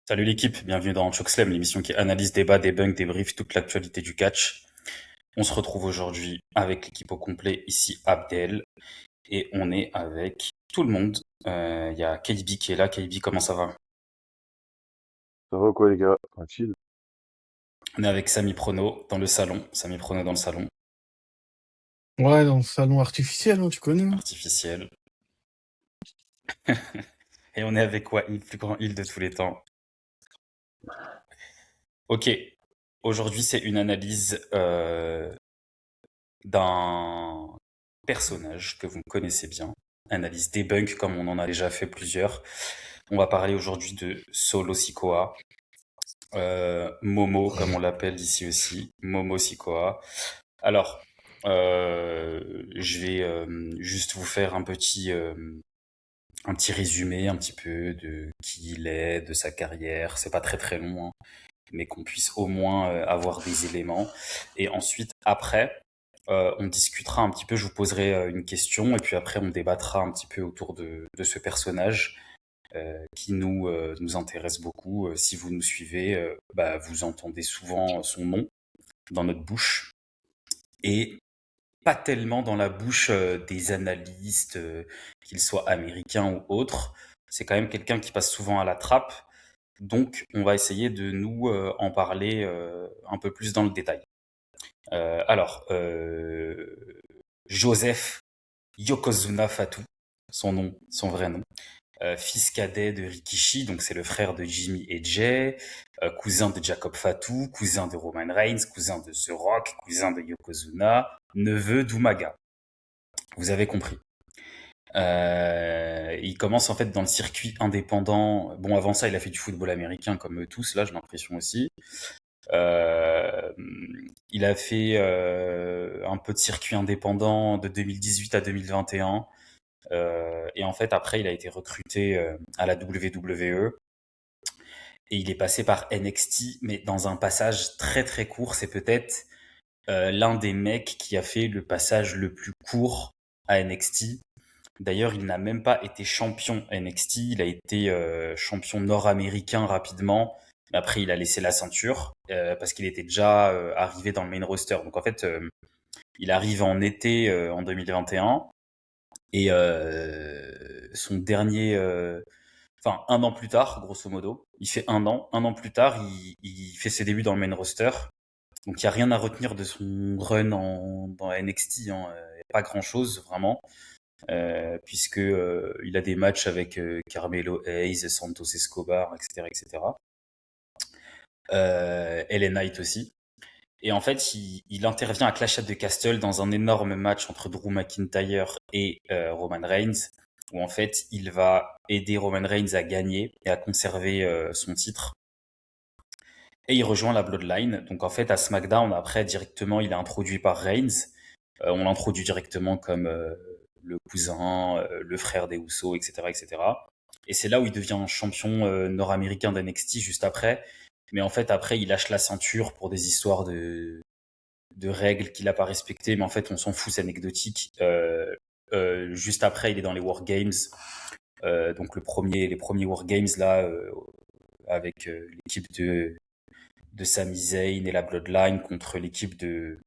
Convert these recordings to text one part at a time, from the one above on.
Salut l'équipe, bienvenue dans Chokeslam, l'émission qui analyse, débat, débunk, débrief toute l'actualité du catch. On se retrouve aujourd'hui avec l'équipe au complet, ici Abdel, et on est avec tout le monde. Il y a KB qui est là. KB, comment ça va? Ça va quoi les gars? Tranquille. On est avec Sami Prono dans le salon. Sami Prono dans le salon Ouais, dans le salon artificiel, hein, tu connais. Hein. artificiel. Et on est avec Wahid, le plus grand heal de tous les temps. Ok, aujourd'hui c'est une analyse d'un personnage que vous connaissez bien, analyse debunk comme on en a déjà fait plusieurs. On va parler aujourd'hui de Solo Sikoa, Momo comme on l'appelle ici aussi, Momo Sikoa. Alors, je vais juste vous faire un petit résumé un petit peu de qui il est, de sa carrière. C'est pas très très long, hein, mais qu'on puisse au moins avoir des éléments. Et ensuite, après, on discutera un petit peu, je vous poserai une question, et puis après on débattra un petit peu autour de ce personnage qui nous intéresse beaucoup. Si vous nous suivez, vous entendez souvent son nom dans notre bouche, et pas tellement dans la bouche des analystes, qu'ils soient américains ou autres. C'est quand même quelqu'un qui passe souvent à la trappe, donc on va essayer de nous en parler un peu plus dans le détail. Joseph Yokozuna Fatou, son vrai nom, fils cadet de Rikishi, donc c'est le frère de Jimmy et Jay, cousin de Jacob Fatou, cousin de Roman Reigns, cousin de The Rock, cousin de Yokozuna, neveu d'Umaga. Vous avez compris. Il commence en fait dans le circuit indépendant. Bon, avant ça, il a fait du football américain comme eux tous, là, j'ai l'impression aussi. Euh, il a fait un peu de circuit indépendant de 2018 à 2021. Et en fait, après, il a été recruté à la WWE. Et il est passé par NXT, mais dans un passage très très court. C'est peut-être l'un des mecs qui a fait le passage le plus court à NXT. D'ailleurs, il n'a même pas été champion NXT. Il a été champion nord-américain rapidement. Après, il a laissé la ceinture parce qu'il était déjà arrivé dans le main roster. Donc en fait, il arrive en été en 2021 et son dernier, enfin un an plus tard, grosso modo, il fait un an plus tard, il fait ses débuts dans le main roster. Donc il y a rien à retenir de son run dans NXT, hein. Pas grand chose vraiment, puisque il a des matchs avec Carmelo Hayes, Santos Escobar, etc., etc. LA Knight aussi. Et en fait, il intervient à Clash at the Castle dans un énorme match entre Drew McIntyre et Roman Reigns, où en fait, il va aider Roman Reigns à gagner et à conserver son titre. Et il rejoint la Bloodline. Donc en fait, à SmackDown, après, directement, il est introduit par Reigns. On l'introduit directement comme le cousin, le frère des Usos, etc., etc. Et c'est là où il devient champion nord-américain d'NXT juste après. Mais en fait, après, il lâche la ceinture pour des histoires de règles qu'il n'a pas respectées. Mais en fait, on s'en fout, c'est anecdotique. Juste après, il est dans les War Games. Donc les premiers War Games là, avec l'équipe de Sami Zayn et la Bloodline contre l'équipe de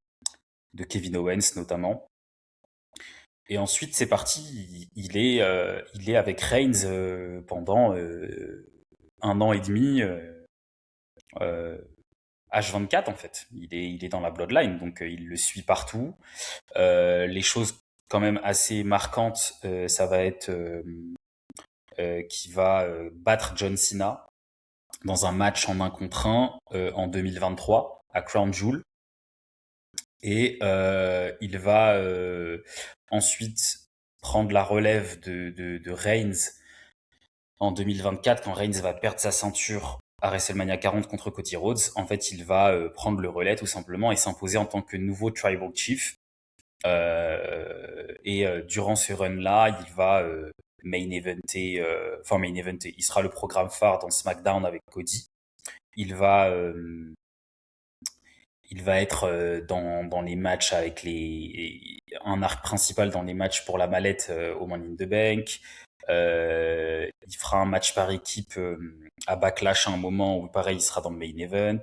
Kevin Owens notamment. Et ensuite, c'est parti. Il est avec Reigns pendant un an et demi, euh, H24 en fait. Il est dans la Bloodline, donc il le suit partout. Les choses quand même assez marquantes, ça va être qu'il va battre John Cena dans un match en 1 contre 1 en 2023 à Crown Jewel. Et il va ensuite prendre la relève de Reigns en 2024 quand Reigns va perdre sa ceinture à WrestleMania 40 contre Cody Rhodes. En fait, il va prendre le relais tout simplement et s'imposer en tant que nouveau Tribal Chief. Durant ce run-là, il va main eventer. Il sera le programme phare dans SmackDown avec Cody. Il va il va être dans les matchs avec un arc principal dans les matchs pour la mallette au Money in the Bank. Il fera un match par équipe à Backlash à un moment où pareil il sera dans le main event.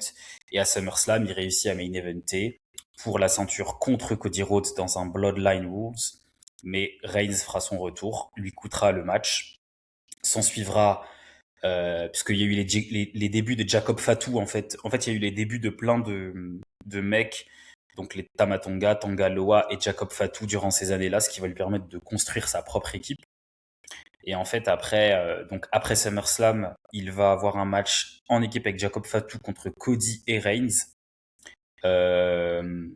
Et à SummerSlam, il réussit à main eventer pour la ceinture contre Cody Rhodes dans un Bloodline Rules. Mais Reigns fera son retour, lui coûtera le match. S'en suivra, puisqu'il y a eu les débuts de Jacob Fatu en fait. En fait, il y a eu les débuts de plein de mecs, donc les Tama Tonga, Tanga Loa et Jacob Fatu durant ces années-là, ce qui va lui permettre de construire sa propre équipe. Et en fait, après SummerSlam, il va avoir un match en équipe avec Jacob Fatu contre Cody et Reigns. Euh,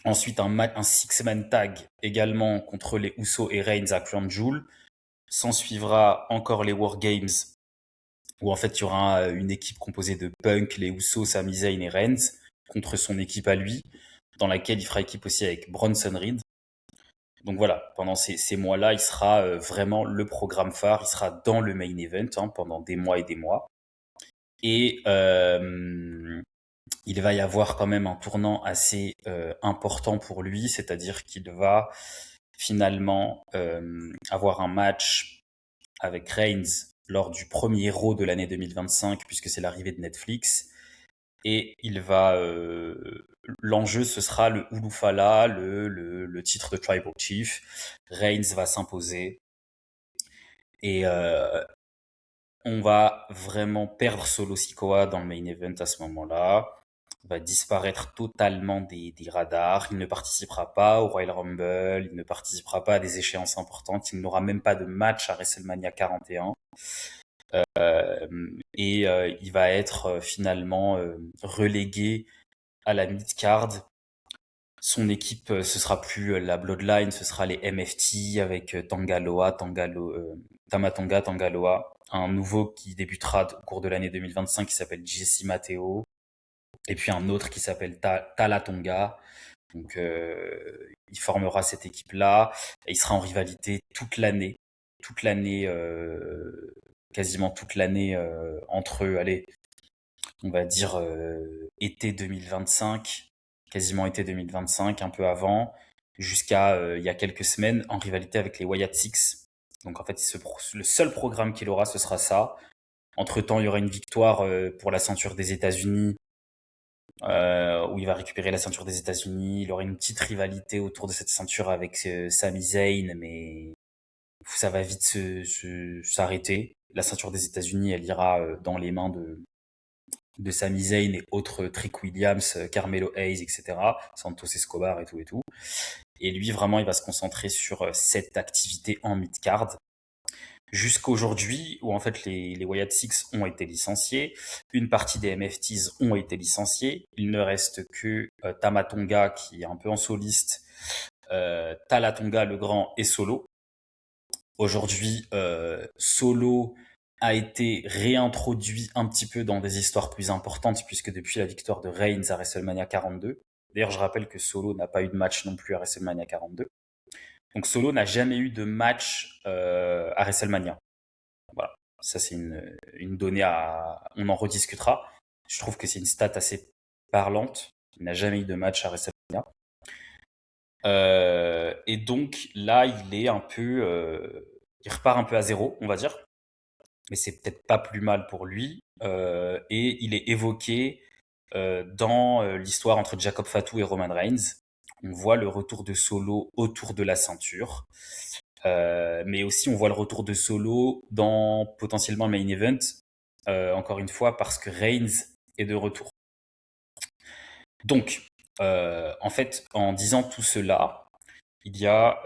Ensuite, un six-man tag également contre les Usos et Reigns à Crown Jewel. S'en suivra encore les War Games, où en fait il y aura une équipe composée de Punk, les Usos, Sami Zayn et Reigns contre son équipe à lui, dans laquelle il fera équipe aussi avec Bronson Reed. Donc voilà, pendant ces mois-là, il sera vraiment le programme phare, il sera dans le main event pendant des mois et des mois. Et il va y avoir quand même un tournant assez important pour lui, c'est-à-dire qu'il va finalement avoir un match avec Reigns lors du premier Raw de l'année 2025, puisque c'est l'arrivée de Netflix. Et l'enjeu, ce sera le Ulufala, le titre de Tribal Chief. Reigns va s'imposer. Et on va vraiment perdre Solo Sikoa dans le main event à ce moment-là. Il va disparaître totalement des radars. Il ne participera pas au Royal Rumble. Il ne participera pas à des échéances importantes. Il n'aura même pas de match à WrestleMania 41. Il va être finalement relégué à la mid-card. Son équipe, ce sera plus la Bloodline, ce sera les MFT avec Tangaloa, Tamatonga, Tangaloa. Un nouveau qui débutera au cours de l'année 2025 qui s'appelle Jesse Mateo. Et puis un autre qui s'appelle Talatonga. Donc il formera cette équipe-là. Et il sera en rivalité toute l'année. Quasiment toute l'année entre, allez, on va dire été 2025, quasiment été 2025, un peu avant, jusqu'à il y a quelques semaines en rivalité avec les Wyatt Six. Donc en fait, le seul programme qu'il aura, ce sera ça. Entre-temps, il y aura une victoire pour la ceinture des États-Unis, où il va récupérer la ceinture des États-Unis. Il aura une petite rivalité autour de cette ceinture avec Sami Zayn, mais ça va vite s'arrêter. La ceinture des États-Unis, elle ira dans les mains de Sami Zayn et autres Trick Williams, Carmelo Hayes, etc. Santos Escobar et tout et tout. Et lui, vraiment, il va se concentrer sur cette activité en mid-card. Jusqu'à aujourd'hui, où en fait les Wyatt Six ont été licenciés, une partie des MFTs ont été licenciés. Il ne reste que Tamatonga qui est un peu en soliste, Talatonga le grand et Solo. Aujourd'hui, Solo a été réintroduit un petit peu dans des histoires plus importantes, puisque depuis la victoire de Reigns à WrestleMania 42, d'ailleurs je rappelle que Solo n'a pas eu de match non plus à WrestleMania 42, donc Solo n'a jamais eu de match à WrestleMania. Voilà, ça c'est une donnée on en rediscutera. Je trouve que c'est une stat assez parlante. Il n'a jamais eu de match à WrestleMania. Et donc là, il est un peu, il repart un peu à zéro, on va dire. Mais c'est peut-être pas plus mal pour lui. Et il est évoqué dans l'histoire entre Jacob Fatu et Roman Reigns. On voit le retour de Solo autour de la ceinture. Mais aussi, on voit le retour de Solo dans potentiellement le main event. Encore une fois, parce que Reigns est de retour. Donc, en fait, en disant tout cela, il y a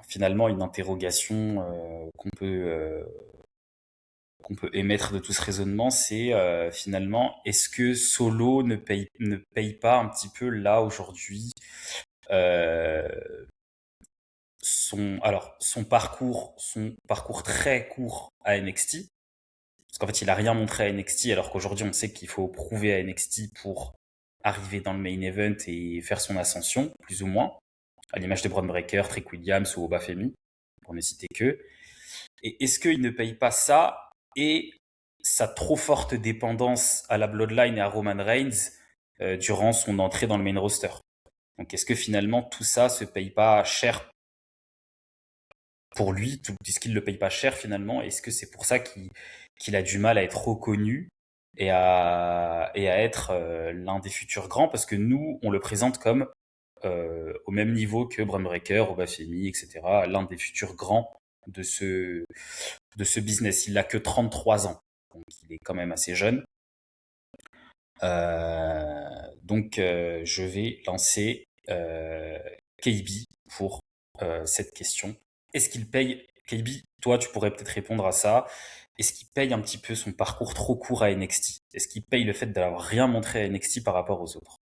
finalement une interrogation qu'on peut émettre de tout ce raisonnement, c'est finalement, est-ce que Solo ne paye pas un petit peu là aujourd'hui euh, son parcours très court à NXT, parce qu'en fait il a rien montré à NXT, alors qu'aujourd'hui on sait qu'il faut prouver à NXT pour arriver dans le main event et faire son ascension, plus ou moins, à l'image de Bron Breakker, Trick Williams ou Oba Femi, pour ne citer que. Et est-ce qu'il ne paye pas ça et sa trop forte dépendance à la Bloodline et à Roman Reigns durant son entrée dans le main roster? Donc est-ce que finalement tout ça se paye pas cher pour lui, est-ce qu'il le paye pas cher finalement? Est-ce que c'est pour ça qu'il a du mal à être reconnu et à être l'un des futurs grands? Parce que nous, on le présente comme au même niveau que Bram Breaker, Obafemi, etc., l'un des futurs grands de ce business. Il n'a que 33 ans, donc il est quand même assez jeune. Donc, je vais lancer KB pour cette question. Est-ce qu'il paye, KB, toi, tu pourrais peut-être répondre à ça. Est-ce qu'il paye un petit peu son parcours trop court à NXT? Est-ce qu'il paye le fait d'avoir rien montré à NXT par rapport aux autres?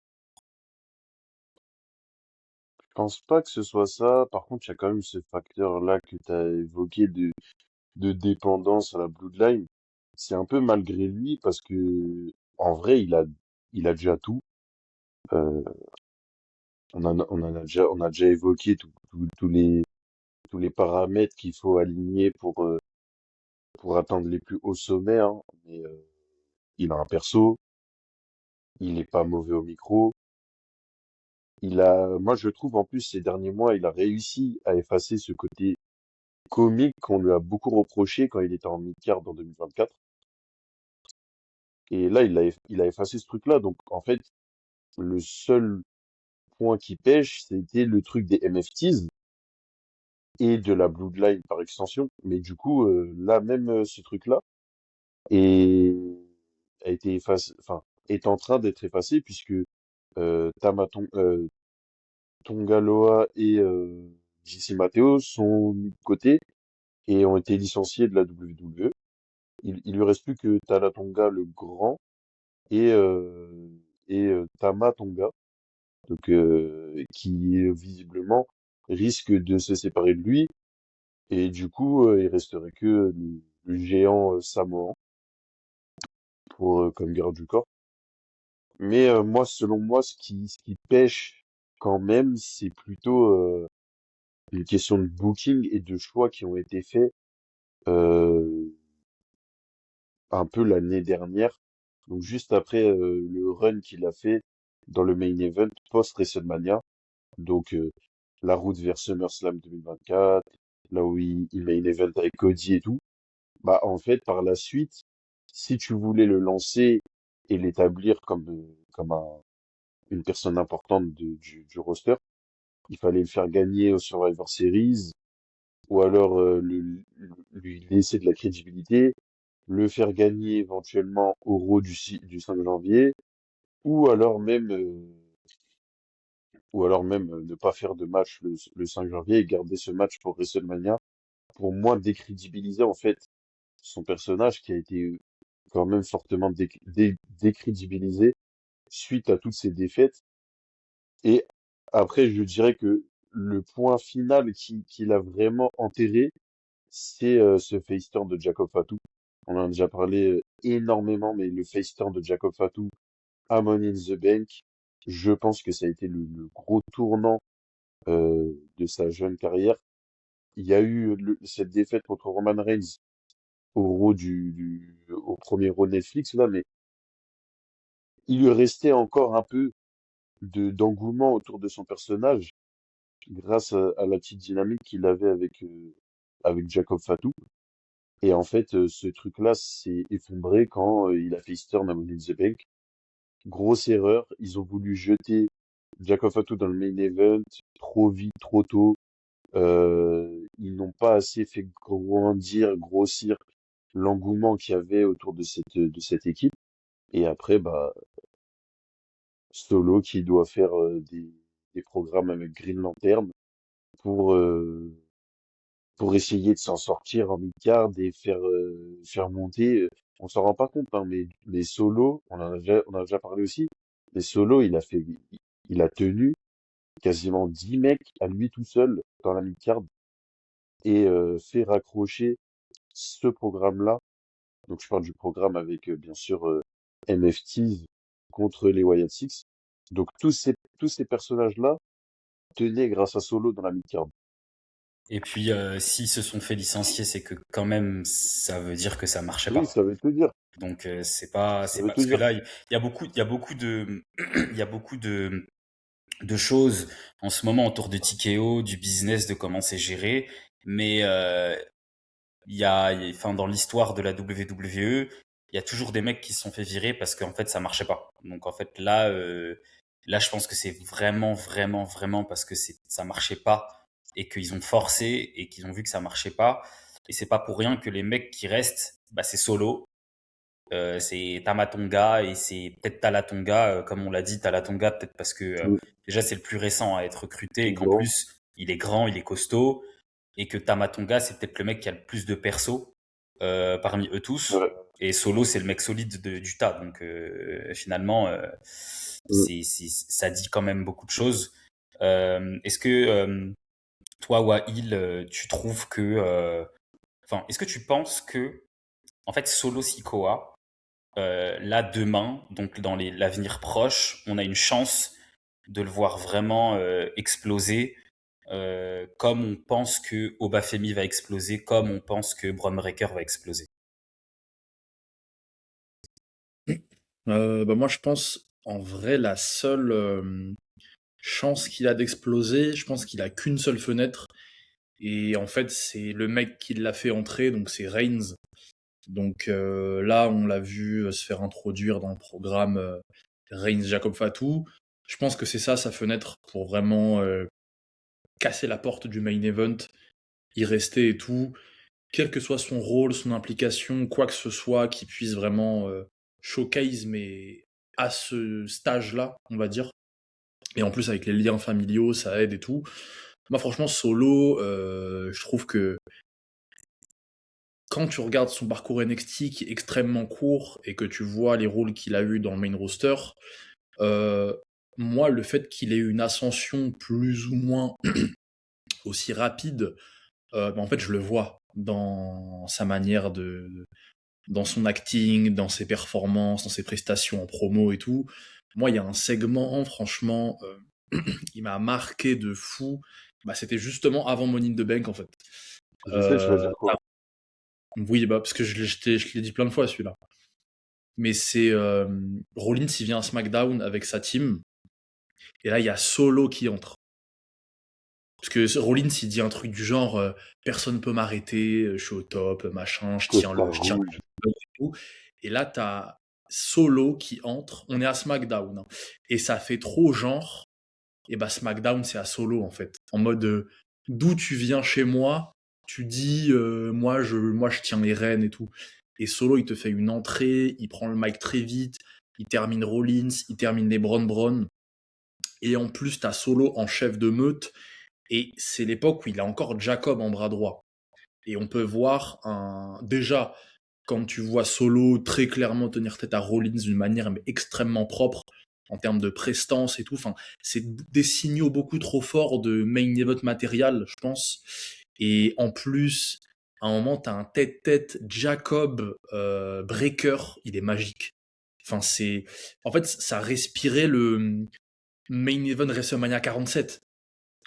Je pense pas que ce soit ça. Par contre, il y a quand même ce facteur-là que tu as évoqué de dépendance à la Bloodline. C'est un peu malgré lui parce que, en vrai, il a déjà tout. Euh, on a déjà évoqué tous les paramètres qu'il faut aligner pour atteindre les plus hauts sommets, hein. Mais, il a un perso, il est pas mauvais au micro. Moi, je trouve, en plus, ces derniers mois, il a réussi à effacer ce côté comique qu'on lui a beaucoup reproché quand il était en mid-card en 2024. Et là, il a effacé ce truc-là. Donc, en fait, le seul point qui pêche, c'était le truc des MFTs et de la Bloodline par extension. Mais du coup, là, même ce truc-là est, a été effacé, enfin, est en train d'être effacé puisque Tonga Loa et JC Matteo sont mis de côté et ont été licenciés de la WWE. Il lui reste plus que Tala Tonga le grand et, Tama Tonga, donc qui visiblement risque de se séparer de lui et du coup il resterait que le géant samoan pour comme garde du corps. Mais moi, selon moi, ce qui pêche quand même, c'est plutôt une question de booking et de choix qui ont été faits euh, un peu l'année dernière. Donc juste après le run qu'il a fait dans le main event post-WrestleMania. Donc la route vers SummerSlam 2024, là où il main event avec Cody et tout. Bah en fait par la suite, si tu voulais le lancer et l'établir comme une personne importante du roster, il fallait le faire gagner au Survivor Series ou alors lui laisser de la crédibilité, le faire gagner éventuellement au Raw du 5 janvier, ou alors même, ne pas faire de match le 5 janvier et garder ce match pour WrestleMania pour moins décrédibiliser en fait son personnage qui a été quand même fortement décrédibilisé suite à toutes ces défaites. Et après, je dirais que le point final qu'il a vraiment enterré, c'est ce face turn de Jacob Fatu. On en a déjà parlé énormément, mais le face turn de Jacob Fatu à Money in the Bank, je pense que ça a été le gros tournant de sa jeune carrière. Il y a eu cette défaite contre Roman Reigns au premier Raw Netflix là, mais il lui restait encore un peu d'engouement autour de son personnage grâce à la petite dynamique qu'il avait avec Jacob Fatu. Et en fait, ce truc-là s'est effondré quand il a fait turn à Money in the Bank. Grosse erreur, ils ont voulu jeter Jacob Fatu dans le main event trop vite, trop tôt. Ils n'ont pas assez fait grossir l'engouement qu'il y avait autour de cette équipe. Et après, bah, Solo qui doit faire des programmes avec Green Lantern pour, euh, pour essayer de s'en sortir en mid-card et faire monter. On s'en rend pas compte, hein, mais Solo, on a déjà parlé aussi, mais Solo, il a tenu quasiment 10 mecs à lui tout seul dans la mid-card et fait raccrocher ce programme-là. Donc je parle du programme avec bien sûr MFTs contre les Wyatt Six. Donc tous ces personnages-là tenaient grâce à Solo dans la mid-card. Et puis, s'ils se sont fait licencier, c'est que quand même, ça veut dire que ça marchait Oui, pas. ça veut tout dire. Donc, Ça c'est veut pas tout parce que dire. là, il y a beaucoup de, il y a beaucoup de choses en ce moment autour de TKO, du business, de comment c'est géré. Mais enfin, dans l'histoire de la WWE, il y a toujours des mecs qui se sont fait virer parce qu'en fait, ça marchait pas. Donc en fait, là, je pense que c'est vraiment, vraiment, vraiment parce que ça marchait pas et qu'ils ont forcé et qu'ils ont vu que ça marchait pas. Et c'est pas pour rien que les mecs qui restent, bah, c'est Solo, c'est Tamatonga et c'est peut-être Talatonga, comme on l'a dit, Talatonga peut-être parce que Mm. déjà c'est le plus récent à être recruté et Plus qu'en grand. plus il est grand, il est costaud et que Tamatonga c'est peut-être le mec qui a le plus de perso parmi eux tous. Ouais. Et Solo c'est le mec solide du tas, donc finalement Mm. ça dit quand même beaucoup de choses. Est-ce que toi, Wahil, tu trouves que, enfin, est-ce que tu penses que en fait Solo Sikoa là, demain, donc dans l'avenir proche, on a une chance de le voir vraiment exploser, comme on pense que Obafemi va exploser, comme on pense que Braun Breaker va exploser. Moi, je pense, en vrai, la seule chance qu'il a d'exploser, je pense qu'il a qu'une seule fenêtre. Et en fait, c'est le mec qui l'a fait entrer, donc c'est Reigns. Donc là, on l'a vu se faire introduire dans le programme Reigns Jacob Fatou. Je pense que c'est ça sa fenêtre pour vraiment casser la porte du main event, y rester et tout. Quel que soit son rôle, son implication, quoi que ce soit qui puisse vraiment showcase, mais à ce stage-là, on va dire. Et en plus, avec les liens familiaux, ça aide et tout. Moi, franchement, Solo, je trouve que quand tu regardes son parcours NXT qui est extrêmement court et que tu vois les rôles qu'il a eu dans le main roster, euh, moi, le fait qu'il ait eu une ascension plus ou moins aussi rapide, en fait, je le vois dans sa manière dans son acting, dans ses performances, dans ses prestations en promo et tout. Moi, il y a un segment, franchement, il m'a marqué de fou. Bah, c'était justement avant Money in the Bank, en fait. Je sais, tu vas dire quoi? Oui, bah, parce que je l'ai dit plein de fois, celui-là. Mais c'est Rollins, il vient à SmackDown avec sa team. Et là, il y a Solo qui entre. Parce que Rollins, il dit un truc du genre personne peut m'arrêter, je suis au top, machin, Costard je tiens rouge. le et tout. Et là, t'as Solo qui entre. On est à SmackDown, hein. Et ça fait trop genre. Et bah, SmackDown, c'est à Solo, en fait. En mode d'où tu viens chez moi, tu dis moi, je tiens les rênes et tout. Et Solo, il te fait une entrée, il prend le mic très vite, il termine Rollins, il termine les Braun. Et en plus, t'as Solo en chef de meute. Et c'est l'époque où il a encore Jacob en bras droit. Et on peut voir déjà, quand tu vois Solo très clairement tenir tête à Rollins d'une manière mais extrêmement propre, en termes de prestance et tout, enfin, c'est des signaux beaucoup trop forts de main event matériel, je pense. Et en plus, à un moment, t'as un tête-tête Jacob Breaker, il est magique. Enfin, en fait, ça respirait le main event WrestleMania 47,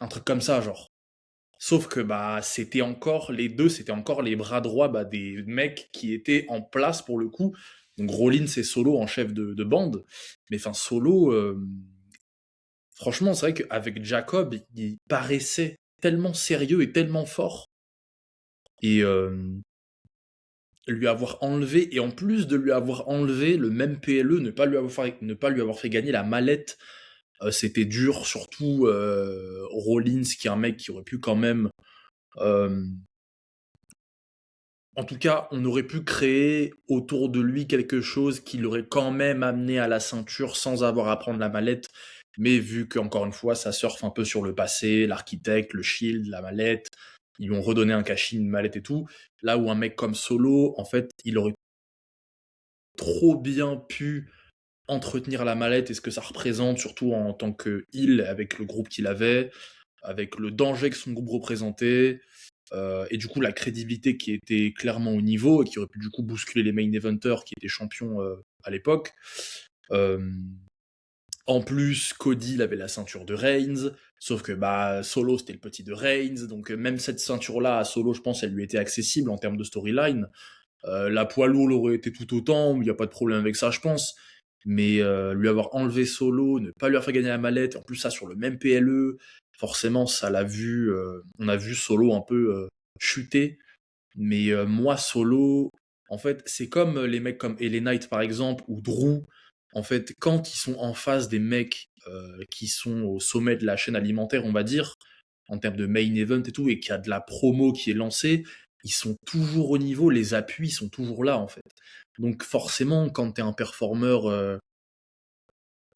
un truc comme ça, genre. Sauf que bah c'était encore les bras droits bah, des mecs qui étaient en place pour le coup. Donc Rollins et Solo en chef de bande. Mais enfin Solo, franchement c'est vrai qu'avec Jacob, il paraissait tellement sérieux et tellement fort. Et lui avoir enlevé, et en plus de lui avoir enlevé le même PLE, ne pas lui avoir fait gagner la mallette, c'était dur, surtout Rollins qui est un mec qui aurait pu quand même euh, en tout cas, on aurait pu créer autour de lui quelque chose qui l'aurait quand même amené à la ceinture sans avoir à prendre la mallette. Mais vu qu'encore une fois, ça surfe un peu sur le passé, l'architecte, le shield, la mallette, ils lui ont redonné un cachet, une mallette et tout. Là où un mec comme Solo, en fait, il aurait trop bien pu entretenir la mallette et ce que ça représente, surtout en tant que heel avec le groupe qu'il avait, avec le danger que son groupe représentait, et du coup la crédibilité qui était clairement au niveau et qui aurait pu du coup bousculer les main eventers qui étaient champions à l'époque. Euh, En plus, Cody il avait la ceinture de Reigns, sauf que bah Solo c'était le petit de Reigns, donc même cette ceinture-là à Solo, je pense, elle lui était accessible en termes de storyline. La poids lourd l'aurait été tout autant, il n'y a pas de problème avec ça, je pense. Mais lui avoir enlevé Solo, ne pas lui avoir fait gagner la mallette, en plus ça sur le même PLE, forcément ça l'a vu, on a vu Solo un peu chuter. Mais moi, solo, en fait, c'est comme les mecs comme LA Knight, par exemple, ou Drew. En fait, quand ils sont en face des mecs qui sont au sommet de la chaîne alimentaire, on va dire, en termes de main event et tout, et qu'il y a de la promo qui est lancée, ils sont toujours au niveau, les appuis sont toujours là, en fait. Donc forcément, quand t'es un performeur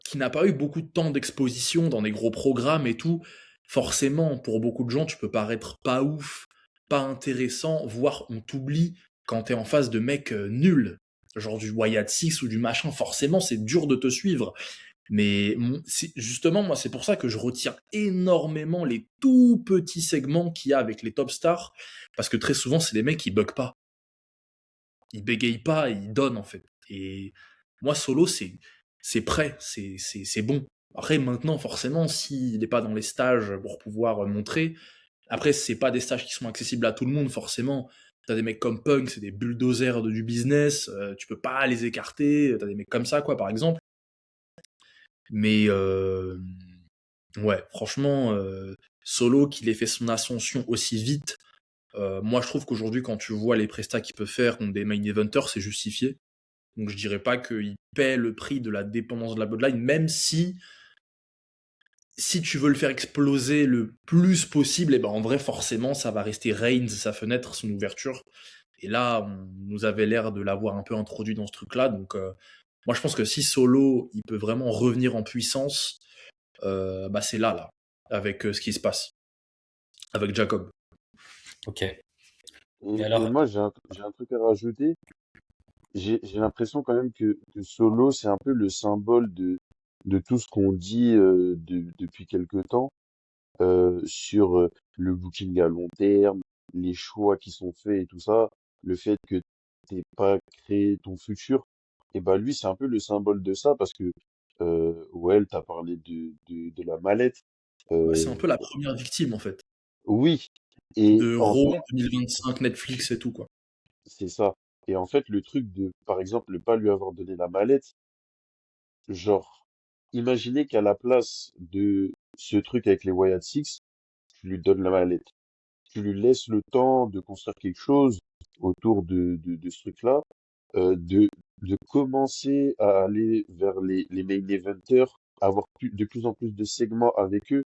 qui n'a pas eu beaucoup de temps d'exposition dans des gros programmes et tout, forcément, pour beaucoup de gens, tu peux paraître pas ouf, pas intéressant, voire on t'oublie quand t'es en face de mecs nuls, genre du Wyatt Six ou du machin. Forcément, c'est dur de te suivre. Mais justement, moi, c'est pour ça que je retire énormément les tout petits segments qu'il y a avec les top stars, parce que très souvent, c'est des mecs qui bug pas. Ils bégayent pas, ils donnent en fait. Et moi, solo, c'est prêt, c'est bon. Après, maintenant, forcément, s'il n'est pas dans les stages pour pouvoir montrer, après, c'est pas des stages qui sont accessibles à tout le monde, forcément. T'as des mecs comme Punk, c'est des bulldozers du business, tu peux pas les écarter. T'as des mecs comme ça, quoi, par exemple. Mais ouais, franchement, solo, qu'il ait fait son ascension aussi vite, moi, je trouve qu'aujourd'hui, quand tu vois les prestats qu'il peut faire contre des main eventers, c'est justifié. Donc je dirais pas qu'il paie le prix de la dépendance de la bloodline, même si tu veux le faire exploser le plus possible, et ben en vrai forcément ça va rester Reigns, sa fenêtre, son ouverture. Et là, on nous avait l'air de l'avoir un peu introduit dans ce truc-là. Donc moi je pense que si Solo il peut vraiment revenir en puissance, bah c'est là, avec ce qui se passe, avec Jacob. Ok. Et alors, moi, j'ai un truc à rajouter. J'ai l'impression quand même que Solo, c'est un peu le symbole de tout ce qu'on dit depuis quelque temps sur le booking à long terme, les choix qui sont faits et tout ça, le fait que t'aies pas créé ton futur. Et bah lui, c'est un peu le symbole de ça parce que ouais, t'as parlé de la mallette. Ouais, c'est un Euh, peu la première victime en fait oui, et de en Raw fait, 2025, Netflix et tout quoi. c'est ça. Et en fait, le truc de, par exemple, ne pas lui avoir donné la mallette, genre, imaginez qu'à la place de ce truc avec les Wyatt Six, tu lui donnes la mallette. Tu lui laisses le temps de construire quelque chose autour de ce truc-là, euh, de, de commencer à aller vers les main eventers, avoir de plus en plus de segments avec eux.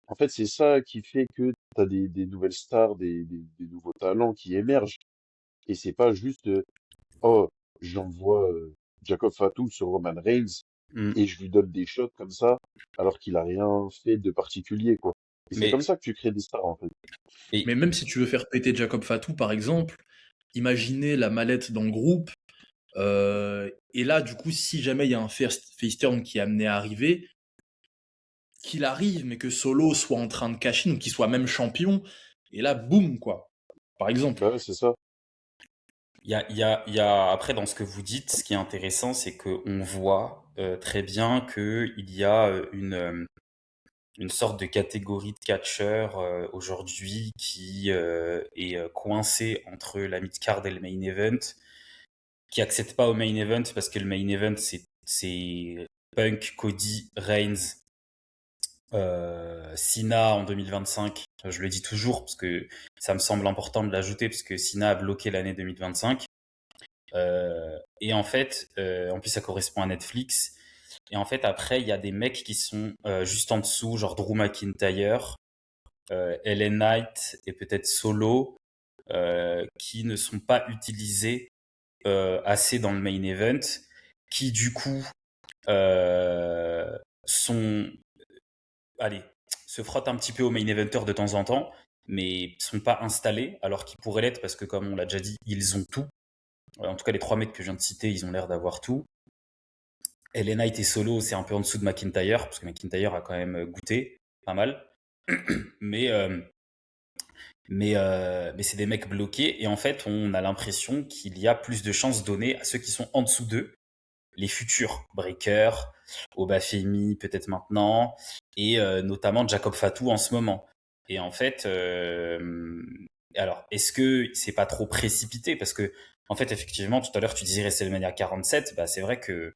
En fait, c'est ça qui fait que tu as des nouvelles stars, des nouveaux talents qui émergent. Et c'est pas juste, oh, j'envoie Jacob Fatou sur Roman Reigns hmm, et je lui donne des shots comme ça, alors qu'il a rien fait de particulier, quoi. Et c'est comme mais ça que tu crées des stars, en fait. et, Mais même si tu veux faire péter Jacob Fatou par exemple, imaginez la mallette dans le groupe. Et là, du coup, si jamais il y a un face turn qui est amené à arriver, qu'il arrive, mais que Solo soit en train de cash in ou qu'il soit même champion, et là, boum, quoi. Par exemple. Bah ouais, c'est ça. il y a après dans ce que vous dites, ce qui est intéressant, c'est qu'on voit très bien qu'il y a une sorte de catégorie de catcheurs aujourd'hui qui est coincée entre la mid-card et le main event, qui accède pas au main event parce que le main event c'est Punk, Cody, Reigns, Cena en 2025. Je le dis toujours parce que ça me semble important de l'ajouter parce que Cena a bloqué l'année 2025. Et en fait, en plus ça correspond à Netflix. Et en fait, après, il y a des mecs qui sont juste en dessous, genre Drew McIntyre, LA Knight et peut-être Solo, qui ne sont pas utilisés assez dans le main event, qui du coup sont, allez, se frottent un petit peu au main eventer de temps en temps, mais sont pas installés, alors qu'ils pourraient l'être parce que comme on l'a déjà dit, ils ont tout. En tout cas, les trois mecs que je viens de citer, ils ont l'air d'avoir tout. LA Knight et Solo, c'est un peu en dessous de McIntyre, parce que McIntyre a quand même goûté pas mal. Mais, euh, mais c'est des mecs bloqués, et en fait, on a l'impression qu'il y a plus de chances données à ceux qui sont en dessous d'eux, les futurs Breaker, Obafemi peut-être maintenant, et notamment Jacob Fatou en ce moment. Et en fait, alors, est-ce que c'est pas trop précipité? Parce que, en fait, effectivement, tout à l'heure, tu disais WrestleMania 47, bah, c'est vrai que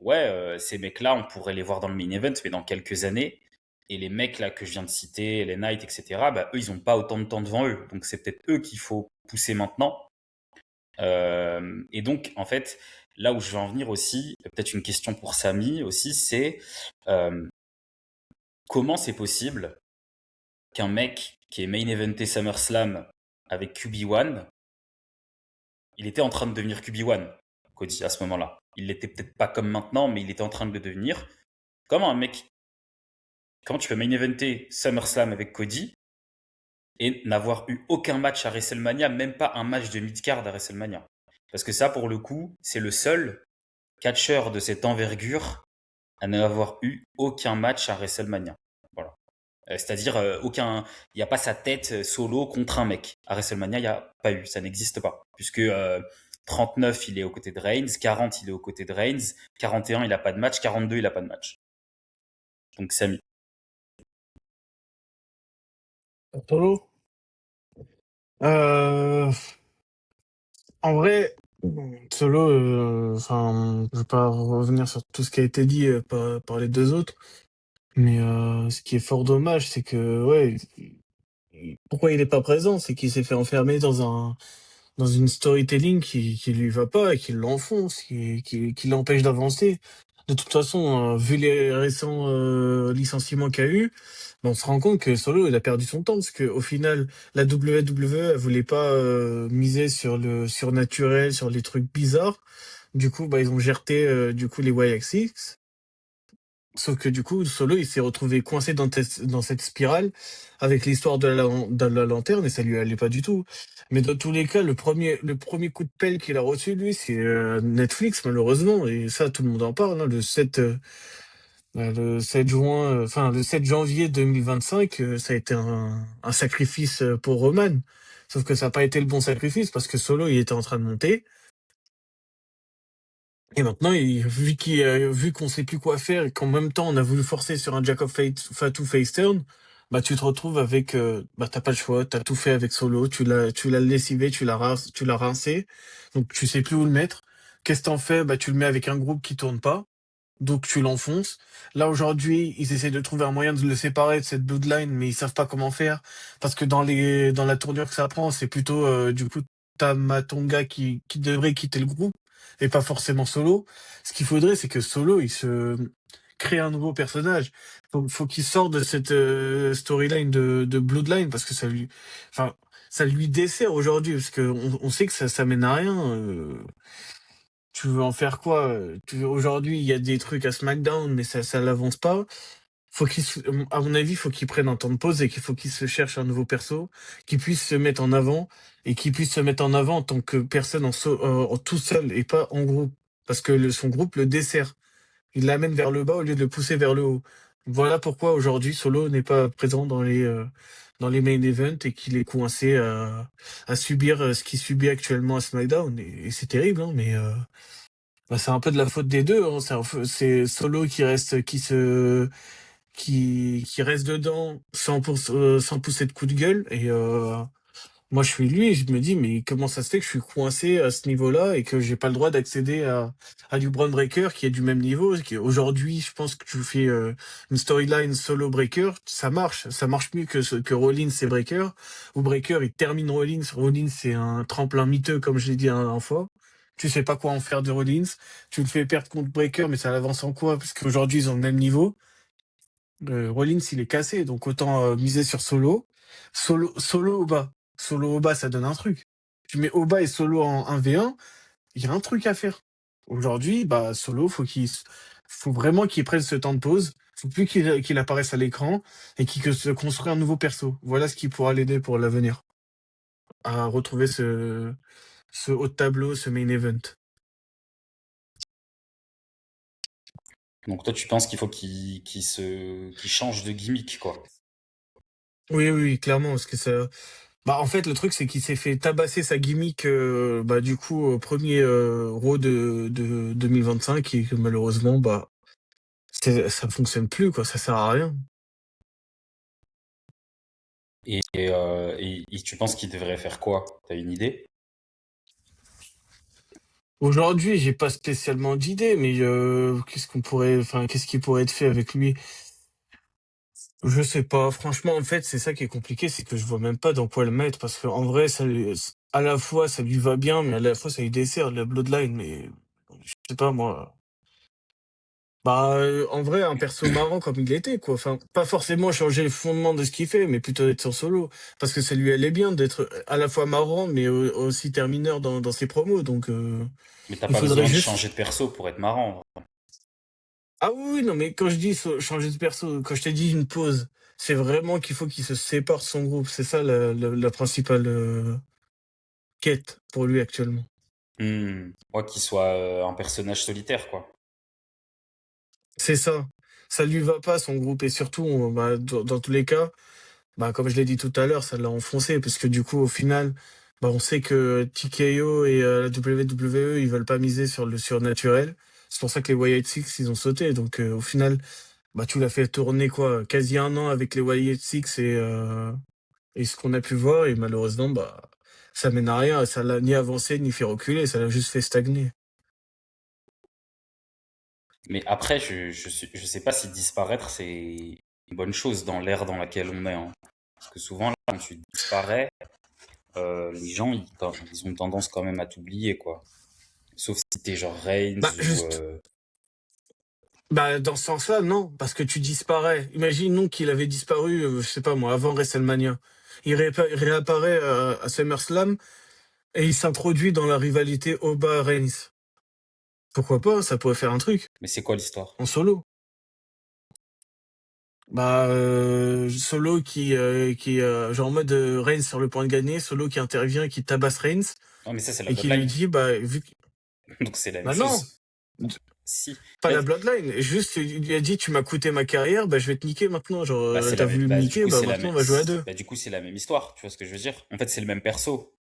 ouais, ces mecs-là, on pourrait les voir dans le main event, mais dans quelques années. Et les mecs là que je viens de citer, les Knights, etc., bah, eux, ils n'ont pas autant de temps devant eux. Donc c'est peut-être eux qu'il faut pousser maintenant. Et donc, en fait, là où je veux en venir aussi, peut-être une question pour Samy aussi, c'est euh, comment c'est possible qu'un mec qui est main eventé SummerSlam avec QB1, il était en train de devenir QB1, Cody, à ce moment-là. Il l'était peut-être pas comme maintenant, mais il était en train de le devenir. Comment un mec, comment tu peux main eventer SummerSlam avec Cody et n'avoir eu aucun match à WrestleMania, même pas un match de mid-card à WrestleMania? Parce que ça, pour le coup, c'est le seul catcheur de cette envergure à n'avoir eu aucun match à WrestleMania. Voilà. C'est-à-dire, il n'y a pas sa tête solo contre un mec. À WrestleMania, il n'y a pas eu, ça n'existe pas. Puisque 39, il est aux côtés de Reigns, 40, il est aux côtés de Reigns, 41, il n'a pas de match, 42, il n'a pas de match. Donc, Samy. Solo. Euh, En vrai, Solo, je vais pas revenir sur tout ce qui a été dit par les deux autres, mais ce qui est fort dommage, c'est que, ouais, pourquoi il est pas présent? C'est qu'il s'est fait enfermer dans une storytelling qui lui va pas et qui l'enfonce, qui l'empêche d'avancer. De toute façon, vu les récents licenciements qu'il y a eu, ben, on se rend compte que Solo, il a perdu son temps parce que au final, la WWE, elle voulait pas miser sur le surnaturel, sur les trucs bizarres. Du coup, bah, ils ont gerté du coup les YXX. Sauf que du coup, Solo, il s'est retrouvé coincé dans cette spirale avec l'histoire de la lanterne et ça lui allait pas du tout. Mais dans tous les cas, le premier coup de pelle qu'il a reçu, lui, c'est Netflix, malheureusement. Et ça, tout le monde en parle, hein, le 7 juin, le 7 janvier 2025, ça a été un sacrifice pour Roman. Sauf que ça n'a pas été le bon sacrifice parce que Solo, il était en train de monter. Et maintenant, vu qu'on sait plus quoi faire et qu'en même temps on a voulu forcer sur un Jack of Fatu face turn, bah tu te retrouves avec, bah t'as pas le choix, t'as tout fait avec Solo, tu l'as lessivé, tu l'as rincé, donc tu sais plus où le mettre. Qu'est-ce que t'en fais? Bah tu le mets avec un groupe qui tourne pas, donc tu l'enfonces. Là aujourd'hui, ils essaient de trouver un moyen de le séparer de cette bloodline, mais ils savent pas comment faire parce que dans la tournure que ça prend, c'est plutôt du coup Tamatonga qui devrait quitter le groupe et pas forcément Solo. Ce qu'il faudrait, c'est que Solo il se crée un nouveau personnage. Faut qu'il sorte de cette storyline de bloodline parce que enfin ça lui dessert aujourd'hui parce que on sait que ça mène à rien. Tu veux en faire quoi? Aujourd'hui, il y a des trucs à SmackDown, mais ça l'avance pas. À mon avis, faut qu'il prenne un temps de pause et qu'il faut qu'il se cherche un nouveau perso, qu'il puisse se mettre en avant et qu'il puisse se mettre en avant en tant que personne en tout seul et pas en groupe. Parce que son groupe le dessert. Il l'amène vers le bas au lieu de le pousser vers le haut. Voilà pourquoi aujourd'hui Solo n'est pas présent dans les main events et qu'il est coincé à subir ce qu'il subit actuellement à SmackDown. Et c'est terrible, hein, mais bah, c'est un peu de la faute des deux, hein. C'est Solo qui reste dedans sans pousser de coup de gueule. Et moi, je suis lui et je me dis, mais comment ça se fait que je suis coincé à ce niveau-là et que j'ai pas le droit d'accéder à du Braun Breaker qui est du même niveau. Aujourd'hui, je pense que tu fais une storyline solo Breaker, ça marche. Ça marche mieux que Rollins et Breaker. Ou Breaker, il termine Rollins. Rollins, c'est un tremplin miteux, comme je l'ai dit la dernière fois. Tu sais pas quoi en faire de Rollins. Tu le fais perdre contre Breaker, mais ça l'avance en quoi? Parce qu'aujourd'hui, ils ont le même niveau. Rollins, il est cassé, donc autant miser sur Solo. Solo au bas. Solo au bas, ça donne un truc. Tu mets Oba et Solo en 1v1, il y a un truc à faire. Aujourd'hui, bah, Solo, faut vraiment qu'il prenne ce temps de pause. Faut plus qu'il apparaisse à l'écran et qu'il se construise un nouveau perso. Voilà ce qui pourra l'aider pour l'avenir. À retrouver ce haut de tableau, ce main event. Donc, toi, tu penses qu'il faut qu'il change de gimmick, quoi. Oui, oui, clairement, parce que ça. Bah, en fait, le truc, c'est qu'il s'est fait tabasser sa gimmick, bah, du coup, au premier Raw de 2025 et que malheureusement, bah, ça fonctionne plus, quoi, ça sert à rien. Et tu penses qu'il devrait faire quoi? T'as une idée? Aujourd'hui, j'ai pas spécialement d'idée, mais qu'est-ce qui pourrait être fait avec lui? Je sais pas. Franchement, en fait, c'est ça qui est compliqué, c'est que je vois même pas dans quoi le mettre, parce qu'en vrai, à la fois, ça lui va bien, mais à la fois, ça lui dessert la Bloodline, mais je sais pas, moi. Bah, en vrai, un perso marrant comme il était, quoi. Enfin, pas forcément changer le fondement de ce qu'il fait, mais plutôt être son solo. Parce que ça lui allait bien d'être à la fois marrant, mais aussi termineur dans ses promos, donc Mais t'as il pas faudrait besoin de juste. changer de perso pour être marrant. Ah oui, oui, non, mais quand je dis changer de perso, quand je t'ai dit une pause, c'est vraiment qu'il faut qu'il se sépare de son groupe. C'est ça la principale quête pour lui actuellement. Ouais, qu'il soit un personnage solitaire, quoi. C'est ça. Ça lui va pas son groupe et surtout, bah, dans tous les cas, bah, comme je l'ai dit tout à l'heure, ça l'a enfoncé parce que du coup, au final, bah, on sait que TKO et la WWE, ils veulent pas miser sur le surnaturel. C'est pour ça que les Wyatt Six, ils ont sauté. Donc, au final, bah, tu l'as fait tourner quoi, quasi un an avec les Wyatt Six et ce qu'on a pu voir et malheureusement, bah, ça mène à rien. Ça l'a ni avancé ni fait reculer. Ça l'a juste fait stagner. Mais après, je sais pas si disparaître, c'est une bonne chose dans l'ère dans laquelle on est, hein. Parce que souvent, là, quand tu disparais, les gens, ils ont tendance quand même à t'oublier, quoi. Sauf si t'es genre Reigns Bah, ou... juste. Bah, dans ce sens-là, non, parce que tu disparais. Imaginons qu'il avait disparu, je sais pas moi, avant WrestleMania. Il réapparaît à SummerSlam et il s'introduit dans la rivalité Oba-Reigns. Pourquoi pas, ça pourrait faire un truc, Mais c'est quoi l'histoire? en solo. Bah, solo genre en mode Reigns sur le point de gagner, solo qui intervient, qui tabasse Reigns Non, mais ça, c'est la et qui lui Bloodline. dit, bah, vu que... Donc c'est la même Bah non, chose. Si. pas En la fait, Bloodline. Juste, il lui a dit, tu m'as coûté ma carrière, bah, je vais te niquer maintenant. Genre, bah, c'est t'as la même... voulu me bah, du niquer, coup, bah c'est la maintenant même... on va jouer à deux. Bah, du coup, c'est la même histoire. Tu vois ce que je veux dire? En fait, c'est le même perso.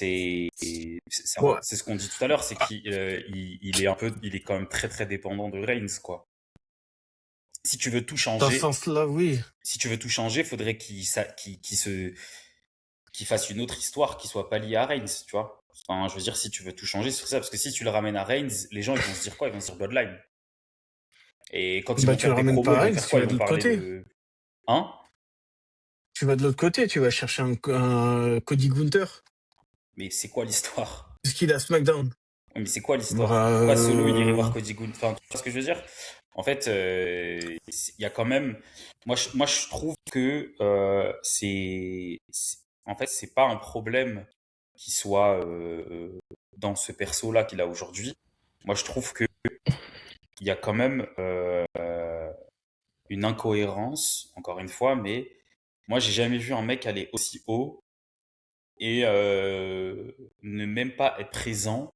Ouais. C'est ce qu'on dit tout à l'heure, c'est qu'il est un peu, il est quand même très très dépendant de Reigns, quoi. Si tu veux tout Dans ce changer, sens-là, oui. si tu veux tout changer, faudrait qu'il fasse une autre histoire qui soit pas liée à Reigns, tu vois. Enfin, je veux dire, si tu veux tout changer sur ça, parce que si tu le ramènes à Reigns, les gens ils vont se dire quoi? Ils vont se dire Bloodline. Et quand ils Bah, vont tu le faire des ramènes promos, pas ils à vont Reigns, faire tu quoi? Ils vas de vont l'autre parler côté. de, hein? Tu vas de l'autre côté, tu vas chercher un Cody Gunther. Mais c'est quoi l'histoire? Ce qu'il a à SmackDown. Oui, mais c'est quoi l'histoire? Bah, Pourquoi Solo il irait voir Cody Gunther? Enfin, tu vois ce que je veux dire? En fait, il y a quand même. Moi, je trouve que en fait, c'est pas un problème qui soit dans ce perso-là qu'il a aujourd'hui. Moi, je trouve que il y a quand même une incohérence, encore une fois, mais moi, j'ai jamais vu un mec aller aussi haut et ne même pas être présent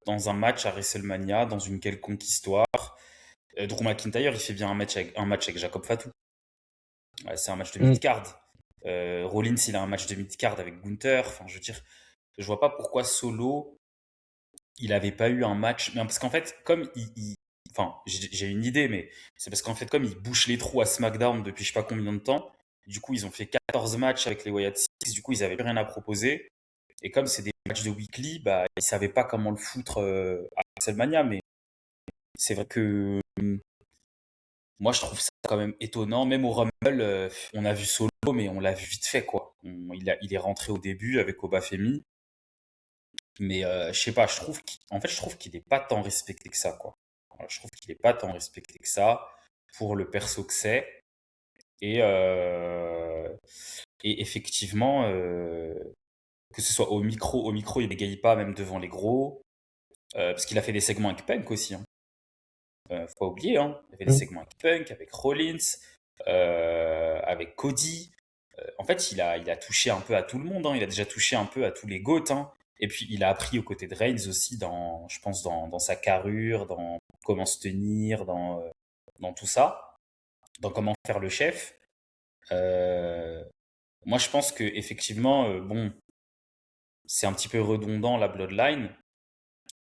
dans un match à WrestleMania, dans une quelconque histoire. Drew McIntyre, il fait bien un match avec Jacob Fatu. Ouais, c'est un match de mm. mid-card. Rollins, il a un match de mid-card avec Gunther. Enfin, je veux dire, je vois pas pourquoi Solo, il avait pas eu un match. Mais parce qu'en fait, comme enfin, j'ai une idée, mais c'est parce qu'en fait, comme il bouche les trous à SmackDown depuis je sais pas combien de temps, du coup, ils ont fait 14 matchs avec les Wyatt Six. Du coup, ils avaient plus rien à proposer. Et comme c'est des matchs de weekly, bah, ils savaient pas comment le foutre à WrestleMania. Mais c'est vrai que moi, je trouve ça quand même étonnant. Même au Rumble, on a vu Solo, mais on l'a vu vite fait, quoi. Il est rentré au début avec Obafemi. Mais je sais pas, en fait, je trouve qu'il est pas tant respecté que ça, quoi. Voilà, je trouve qu'il est pas tant respecté que ça pour le perso que c'est. Et, et effectivement, que ce soit au micro, il bégaye pas même devant les gros. Parce qu'il a fait des segments avec Punk aussi, hein. Faut pas oublier, hein. Il y avait des Mm. segments avec Punk, avec Rollins, avec Cody. En fait, il a touché un peu à tout le monde, hein. Il a déjà touché un peu à tous les GOAT, hein. Et puis, il a appris aux côtés de Reigns aussi, je pense, dans sa carrure, dans comment se tenir, dans tout ça, dans comment faire le chef. Euh, Moi, je pense que effectivement, bon, c'est un petit peu redondant la Bloodline.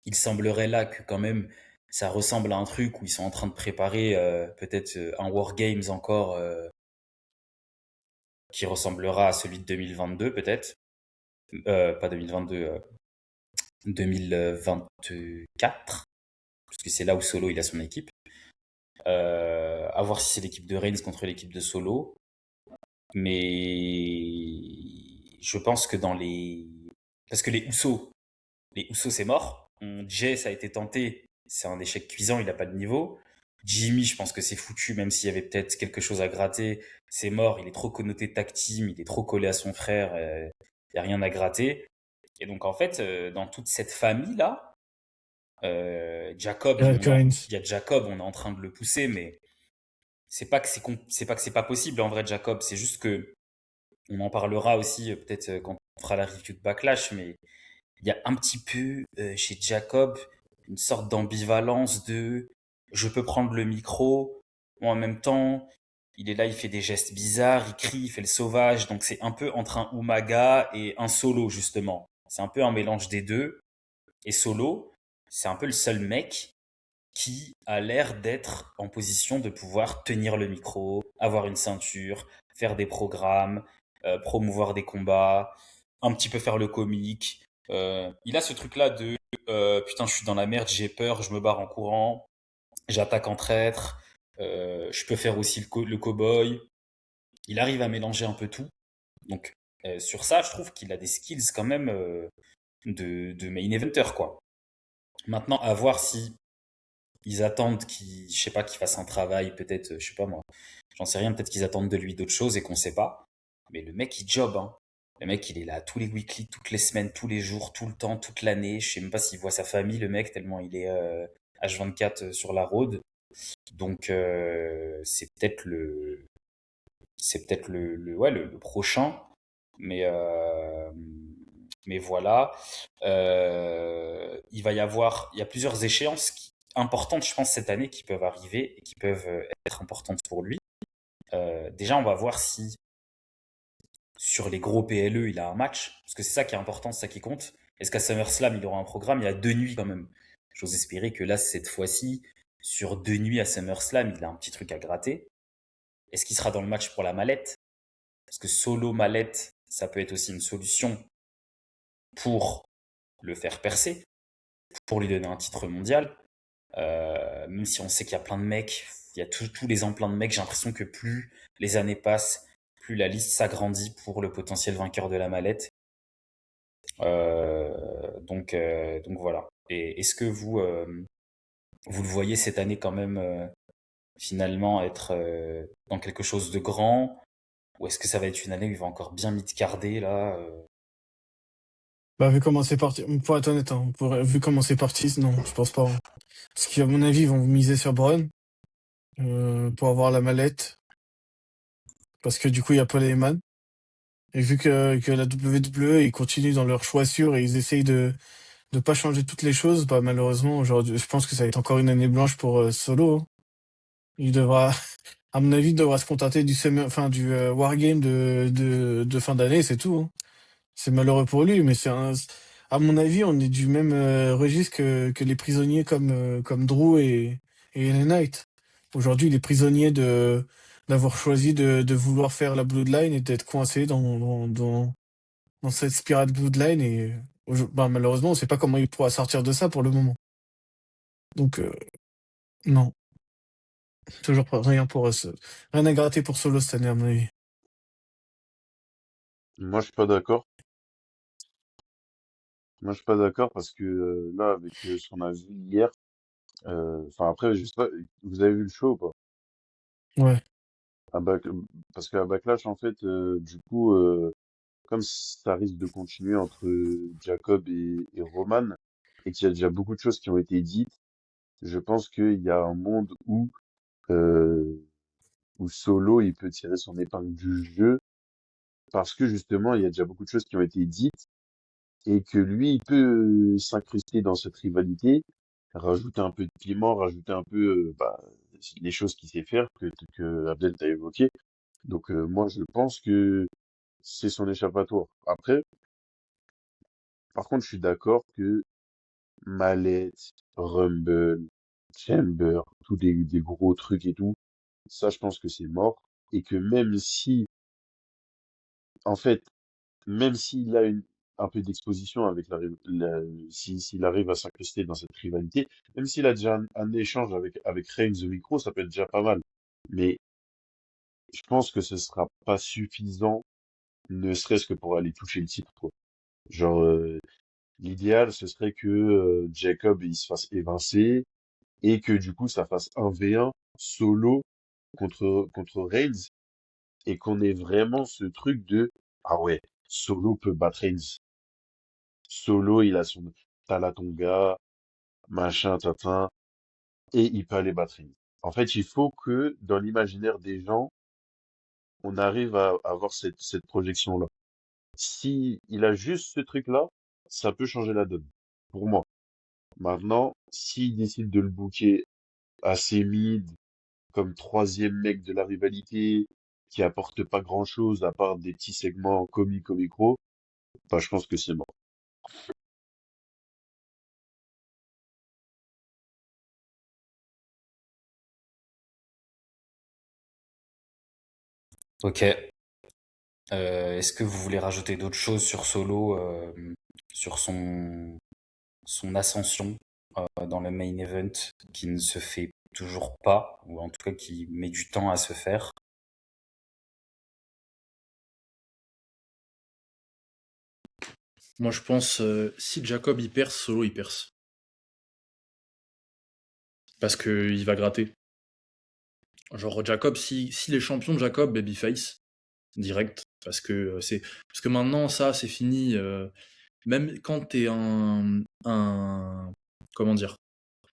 Il semblerait là que quand même ça ressemble à un truc où ils sont en train de préparer peut-être un War Games encore qui ressemblera à celui de 2022 peut-être. Pas 2022, 2024, parce que c'est là où Solo il a son équipe. À voir si c'est l'équipe de Reigns contre l'équipe de Solo. Mais je pense que dans les... Parce que les Usos c'est mort. Jay, ça a été tenté. C'est un échec cuisant, il n'a pas de niveau. Jimmy, je pense que c'est foutu, même s'il y avait peut-être quelque chose à gratter. C'est mort, il est trop connoté tag team, il est trop collé à son frère, il n'y a rien à gratter. Et donc en fait, dans toute cette famille-là, Jacob, Jack Reigns. il y a Jacob, on est en train de le pousser, mais c'est pas que c'est pas possible en vrai, Jacob. C'est juste que on en parlera aussi peut-être quand on fera la review de Backlash, mais il y a un petit peu chez Jacob une sorte d'ambivalence de je peux prendre le micro, ou en même temps il est là, il fait des gestes bizarres, il crie, il fait le sauvage, donc c'est un peu entre un Umaga et un Solo justement. C'est un peu un mélange des deux. Et Solo, c'est un peu le seul mec qui a l'air d'être en position de pouvoir tenir le micro, avoir une ceinture, faire des programmes, promouvoir des combats, un petit peu faire le comique. Il a ce truc-là de putain, je suis dans la merde, j'ai peur, je me barre en courant, j'attaque en traître, je peux faire aussi le cow-boy. Il arrive à mélanger un peu tout. Donc sur ça, je trouve qu'il a des skills quand même de main eventer quoi. Maintenant, à voir si ils attendent je sais pas, qu'il fasse un travail, peut-être, je sais pas moi, j'en sais rien, peut-être qu'ils attendent de lui d'autres choses et qu'on sait pas. Mais le mec, il job, hein. Le mec, il est là tous les weekly, toutes les semaines, tous les jours, tout le temps, toute l'année. Je sais même pas s'il voit sa famille, le mec, tellement il est H24 sur la road. Donc, c'est peut-être ouais, le prochain. Mais, euh, mais voilà. Il y a plusieurs échéances importantes, je pense, cette année qui peuvent arriver et qui peuvent être importantes pour lui. Déjà, on va voir si sur les gros PLE, il a un match. Parce que c'est ça qui est important, c'est ça qui compte. Est-ce qu'à SummerSlam, il aura un programme? Il y a 2 nuits quand même. J'ose espérer que là, cette fois-ci, sur 2 nuits à SummerSlam, il a un petit truc à gratter. Est-ce qu'il sera dans le match pour la mallette? Parce que solo mallette, ça peut être aussi une solution pour le faire percer, pour lui donner un titre mondial. Même si on sait qu'il y a plein de mecs, il y a tous les ans plein de mecs, j'ai l'impression que plus les années passent, plus la liste s'agrandit pour le potentiel vainqueur de la mallette. Donc voilà. Et est-ce que vous le voyez cette année quand même finalement être dans quelque chose de grand, ou est-ce que ça va être une année où il va encore bien mid-carder là Bah, vu comment c'est parti, pour être honnête, hein, vu comment c'est parti, non, je pense pas, hein. Parce qu'à mon avis, ils vont miser sur Braun pour avoir la mallette. Parce que du coup, il y a Paul Heyman. Et vu que la WWE, ils continuent dans leur choix sûr et ils essayent de pas changer toutes les choses, bah malheureusement, aujourd'hui, je pense que ça va être encore une année blanche pour Solo, hein. Il devra, à mon avis, il devra se contenter du Wargame de fin d'année, c'est tout, hein. C'est malheureux pour lui, mais à mon avis, on est du même registre que les prisonniers comme Drew et LA Knight. Aujourd'hui, il est prisonnier d'avoir choisi de vouloir faire la Bloodline et d'être coincé dans cette spirale Bloodline et bah, malheureusement, on sait pas comment il pourra sortir de ça pour le moment. Donc, non, toujours pas, rien à gratter pour Solo cette année, à mon avis. Moi, je suis pas d'accord. Moi, je suis pas d'accord parce que là, avec ce qu'on a vu hier, enfin après, je sais pas, vous avez vu le show ou pas? Ouais. À Back- Parce qu'à Backlash, en fait, du coup, comme ça risque de continuer entre Jacob et Roman, et qu'il y a déjà beaucoup de choses qui ont été dites, je pense qu'il y a un monde euh, où Solo, il peut tirer son épingle du jeu, parce que justement, il y a déjà beaucoup de choses qui ont été dites, et que lui, il peut s'incruster dans cette rivalité, rajouter un peu de piment, rajouter un peu les choses qu'il sait faire, que Abdel t'a évoqué. Donc moi, je pense que c'est son échappatoire. Après, par contre, je suis d'accord que Mallette, Rumble, Chamber, tous des gros trucs et tout, ça, je pense que c'est mort. Et que même si, en fait, même s'il a un peu d'exposition avec s'il arrive à s'incruster dans cette rivalité. Même s'il a déjà un échange avec Reigns au micro, ça peut être déjà pas mal. Mais je pense que ce sera pas suffisant, ne serait-ce que pour aller toucher le titre, quoi. Genre, l'idéal, ce serait que Jacob il se fasse évincer et que du coup ça fasse un v 1 solo contre Reigns et qu'on ait vraiment ce truc de ah ouais, Solo peut battre Reigns. Solo, il a son Talatonga, machin, tatin, et il peut aller battre Reigns. En fait, il faut que dans l'imaginaire des gens, on arrive à avoir cette projection-là. Si il a juste ce truc-là, ça peut changer la donne. Pour moi. Maintenant, s'il décide de le booker assez mid, comme troisième mec de la rivalité, qui apporte pas grand-chose à part des petits segments comiques au micro, bah, je pense que c'est mort. Ok. Est-ce que vous voulez rajouter d'autres choses sur Solo, sur son ascension dans le main event qui ne se fait toujours pas, ou en tout cas qui met du temps à se faire? Moi, je pense, si Jacob il perce, Solo il perce. Parce qu'il va gratter. Genre, Jacob, s'il est champion, Jacob, babyface, direct. Parce que maintenant, ça, c'est fini. Même quand t'es comment dire?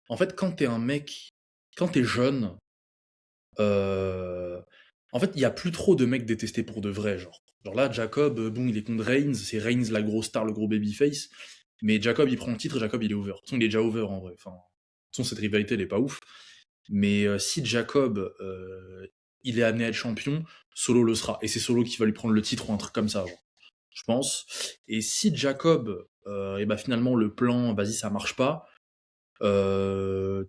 En fait, quand t'es un mec, quand t'es jeune, euh, en fait, il y a plus trop de mecs détestés pour de vrai, genre. Genre là, Jacob, bon, il est contre Reigns, c'est Reigns la grosse star, le gros babyface. Mais Jacob, il prend le titre, Jacob, il est over. De toute façon, il est déjà over en vrai. Enfin, de toute façon, cette rivalité, elle est pas ouf. Mais si Jacob, il est amené à être champion, Solo le sera. Et c'est Solo qui va lui prendre le titre ou un truc comme ça, genre, je pense. Et si Jacob, et bah finalement le plan, vas-y, ça marche pas, euh,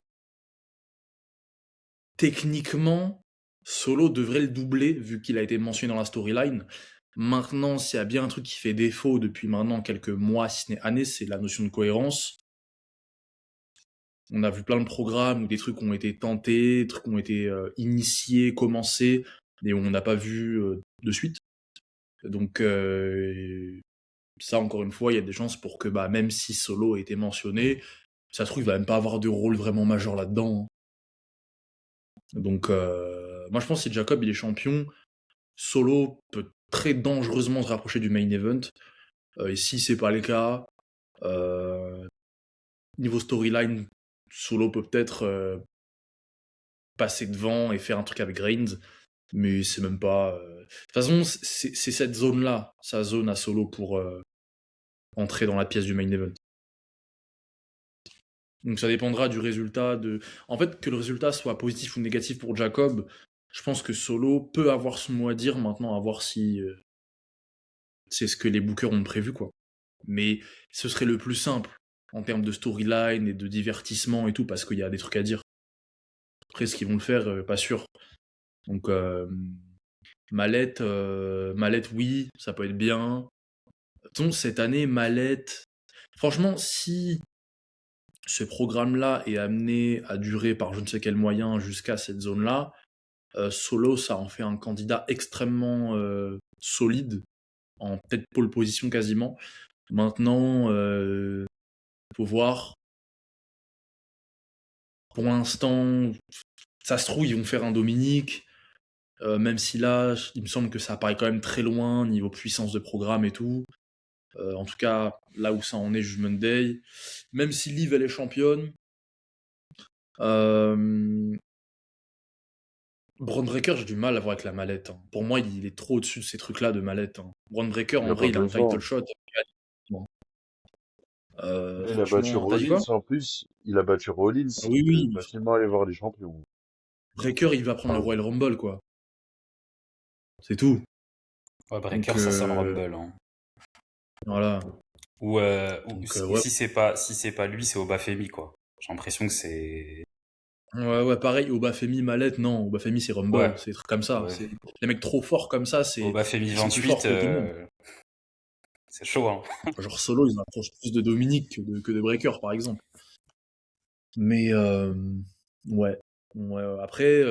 techniquement, Solo devrait le doubler vu qu'il a été mentionné dans la storyline. Maintenant, s'il y a bien un truc qui fait défaut depuis maintenant quelques mois, si ce n'est années, c'est la notion de cohérence. On a vu plein de programmes où des trucs ont été tentés, des trucs ont été initiés, commencés, et on n'a pas vu de suite. Donc ça, encore une fois, il y a des chances pour que bah, même si Solo a été mentionné, ça se trouve, il va même pas avoir de rôle vraiment majeur là-dedans, hein. Donc moi je pense que si Jacob il est champion, Solo peut très dangereusement se rapprocher du main event. Et si c'est pas le cas, euh, niveau storyline, Solo peut peut-être passer devant et faire un truc avec Reigns, mais c'est même pas. De toute façon, c'est cette zone-là, sa zone à Solo pour entrer dans la pièce du main event. Donc ça dépendra du résultat de. En fait, que le résultat soit positif ou négatif pour Jacob, je pense que Solo peut avoir son mot à dire maintenant, à voir si c'est ce que les bookers ont prévu, quoi. Mais ce serait le plus simple en termes de storyline et de divertissement et tout, parce qu'il y a des trucs à dire. Après, ce qu'ils vont le faire, pas sûr. Donc, Mallette, oui, ça peut être bien. Donc, cette année, Mallette. Franchement, si ce programme-là est amené à durer par je ne sais quel moyen jusqu'à cette zone-là, Solo, ça en fait un candidat extrêmement solide, en peut-être pole position quasiment. Maintenant, faut voir. Pour l'instant, ça se trouve, ils vont faire un Dominique. Même si là, il me semble que ça paraît quand même très loin niveau puissance de programme et tout. En tout cas, là où ça en est, Judgment Day. Même si Liv, elle est championne. Euh, Braun Breaker, j'ai du mal à voir avec la mallette, hein. Pour moi, il est trop au-dessus de ces trucs-là de mallette, hein. Braun Breaker, Il en a vrai, pas il a un besoin. title shot. Bon. Il a battu Franchement, t'as dit Rollins quoi? en plus. Il a battu Rollins. Oui, Il peut oui. facilement aller voir les champions. Breaker, il va prendre le Royal Rumble, quoi. C'est tout. Ouais, Donc, Breaker, ça sonne Rumble, hein. voilà. Ou Donc, si, ouais. si c'est pas lui, c'est Obafemi, quoi. J'ai l'impression que c'est. Ouais, ouais, pareil, Obafemi, Mallette, non, Obafemi, c'est Ouais, Rumble, c'est des trucs comme ça. ouais. Les mecs trop forts comme ça, Obafemi ils sont plus 28, forts que tout le monde. C'est chaud, hein. Genre Solo, il m'approche plus de Dominique que de Breaker, par exemple. Mais ouais. Ouais. Après,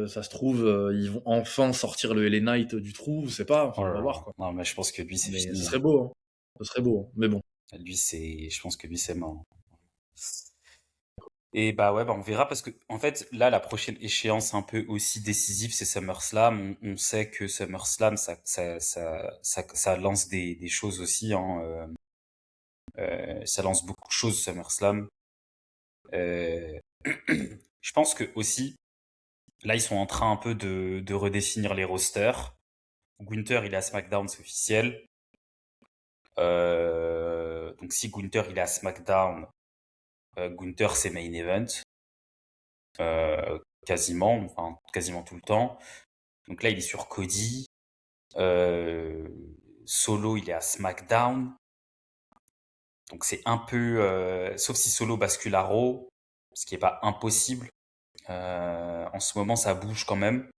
ça se trouve, ils vont enfin sortir le LA Knight du trou, je sais pas, enfin, Oh on là va voir là. quoi. Non, mais je pense que lui, c'est Mais ce fini, hein. serait beau, hein. Ce serait beau, hein. Mais bon. Je pense que lui, c'est mort. Et bah ouais, bah on verra parce que en fait là la prochaine échéance un peu aussi décisive c'est SummerSlam. On sait que SummerSlam ça lance des choses aussi, hein. Ça lance beaucoup de choses SummerSlam. Euh, je pense que aussi là ils sont en train un peu de redéfinir les rosters. Gunther il est à SmackDown, c'est officiel. Donc si Gunther il est à SmackDown, Gunther c'est main event. Quasiment, enfin quasiment tout le temps. Donc là, il est sur Cody. Euh, Solo, il est à SmackDown. Donc c'est un peu, sauf si Solo bascule à Raw, ce qui est pas impossible. En ce moment, ça bouge quand même.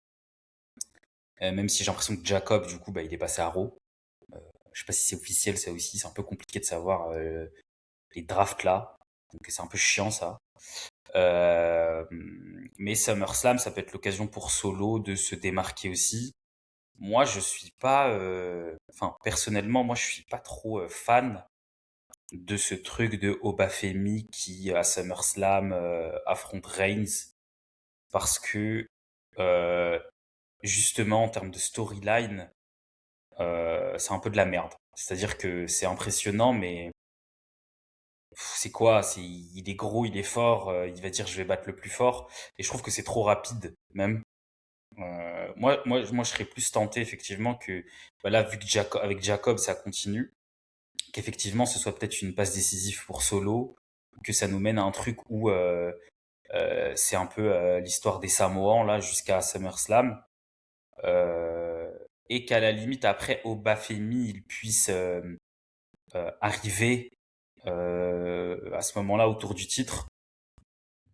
Même si j'ai l'impression que Jacob, du coup, bah, il est passé à Raw. Je sais pas si c'est officiel, ça aussi. C'est un peu compliqué de savoir les drafts là. Donc c'est un peu chiant ça. Euh, mais SummerSlam, ça peut être l'occasion pour Solo de se démarquer aussi. Moi, je suis pas, enfin, personnellement, moi, je suis pas trop fan de ce truc de Obafemi qui, à SummerSlam, affronte Reigns parce que, euh, justement, en termes de storyline, c'est un peu de la merde. C'est-à-dire que c'est impressionnant, mais c'est quoi? Il est gros, il est fort, il va dire je vais battre le plus fort. Et je trouve que c'est trop rapide, même. Moi, je serais plus tenté effectivement que, voilà, vu que avec Jacob, ça continue, qu'effectivement, ce soit peut-être une passe décisive pour Solo, que ça nous mène à un truc où c'est un peu l'histoire des Samoans là jusqu'à SummerSlam, euh, et qu'à la limite après Obafemi il puisse arriver à ce moment-là autour du titre.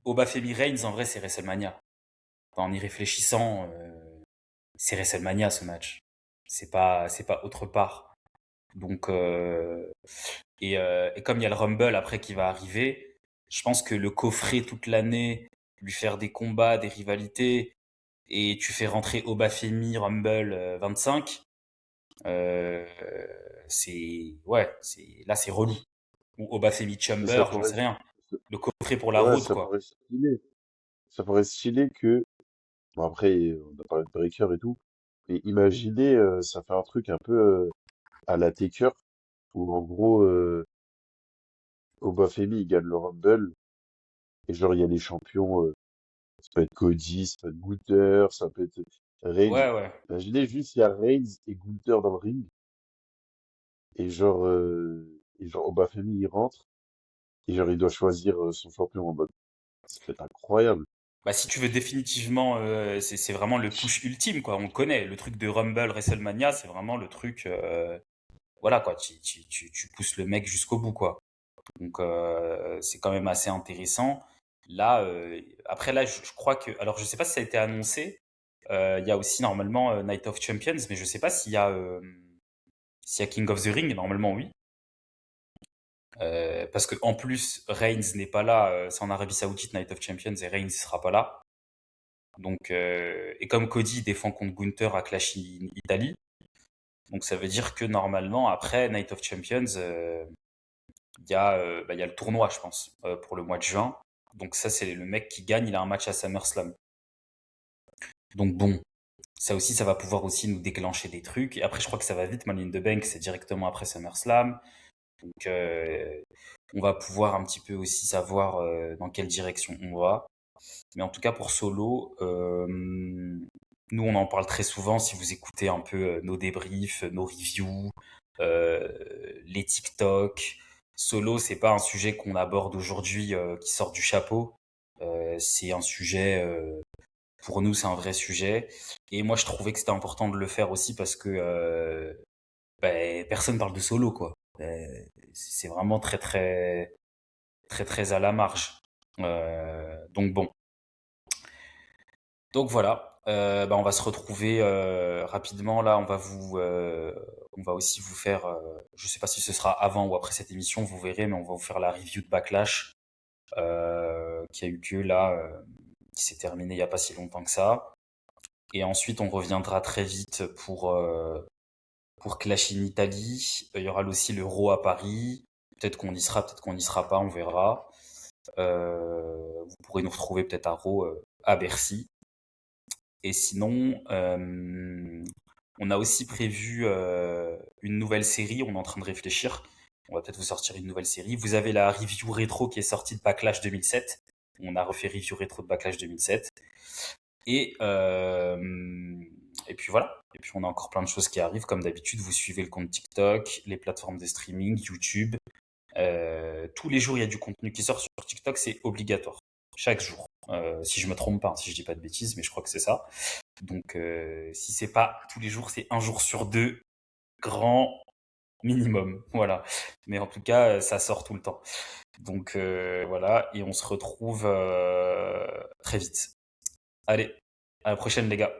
Obafemi Reigns en vrai c'est WrestleMania. Enfin, en y réfléchissant, c'est WrestleMania ce match. C'est pas autre part. Donc et comme il y a le Rumble après qui va arriver, je pense que le coffrer toute l'année, lui faire des combats, des rivalités, et tu fais rentrer Obafemi Rumble 25, euh, là c'est relou. Ou Obafemi Mais ça Chamber, j'en pourrait, sais rien. Le coffret pour la ouais, route ça quoi. pourrait être stylé. Ça pourrait être stylé que, bon après, on a parlé de Breaker et tout, mais imaginez, ça fait un truc un peu à la Taker, où en gros, Obafemi, il gagne le Rumble, et genre, il y a les champions, ça peut être Cody, ça peut être Gunther, ça peut être Reigns. Ouais ouais. Imaginez juste, il y a Reigns et Gunther dans le ring, et genre Obafemi, il rentre, et genre, il doit choisir son champion en mode. Ça peut être incroyable. Bah si tu veux définitivement, c'est vraiment le push ultime quoi. On le connaît, le truc de Rumble WrestleMania, c'est vraiment le truc. Voilà quoi, tu pousses le mec jusqu'au bout quoi. Donc c'est quand même assez intéressant. Là, après là, je crois que, alors je sais pas si ça a été annoncé. Il y a aussi normalement Night of Champions, mais je sais pas s'il y a King of the Ring. Normalement oui, parce que en plus Reigns n'est pas là. C'est en Arabie Saoudite Night of Champions et Reigns ne sera pas là. Donc et comme Cody défend contre Gunther à Clash in Italy, donc ça veut dire que normalement après Night of Champions, il y a le tournoi, je pense, pour le mois de juin. Donc ça, c'est le mec qui gagne, il a un match à SummerSlam. Donc bon, ça aussi, ça va pouvoir aussi nous déclencher des trucs. Et après, je crois que ça va vite. Money in the Bank, c'est directement après SummerSlam. Donc on va pouvoir un petit peu aussi savoir dans quelle direction on va. Mais en tout cas, pour Solo, nous, on en parle très souvent. Si vous écoutez un peu nos débriefs, nos reviews, les TikTok, Solo, c'est pas un sujet qu'on aborde aujourd'hui qui sort du chapeau. C'est un sujet, pour nous, c'est un vrai sujet. Et moi, je trouvais que c'était important de le faire aussi parce que personne parle de Solo, quoi. C'est vraiment très, très, très, très à la marge. Donc bon. Donc voilà. On va se retrouver rapidement. Là, on va aussi vous faire, je sais pas si ce sera avant ou après cette émission, vous verrez, mais on va vous faire la review de Backlash qui a eu lieu là, qui s'est terminé il y a pas si longtemps que ça. Et ensuite, on reviendra très vite pour Clash in Italy. Il y aura aussi le Raw à Paris. Peut-être qu'on y sera, peut-être qu'on n'y sera pas, on verra. Vous pourrez nous retrouver peut-être à Raw à Bercy. Et sinon, on a aussi prévu une nouvelle série. On est en train de réfléchir. On va peut-être vous sortir une nouvelle série. Vous avez la review rétro qui est sortie de Backlash 2007. On a refait review rétro de Backlash 2007. Et, et puis voilà. Et puis on a encore plein de choses qui arrivent. Comme d'habitude, vous suivez le compte TikTok, les plateformes de streaming, YouTube. Tous les jours, il y a du contenu qui sort sur TikTok. C'est obligatoire. Chaque jour. Si je me trompe pas, si je dis pas de bêtises, mais je crois que c'est ça. Donc, si c'est pas tous les jours, c'est un jour sur deux, grand minimum. Voilà. Mais en tout cas, ça sort tout le temps. Donc, voilà. Et on se retrouve très vite. Allez, à la prochaine, les gars.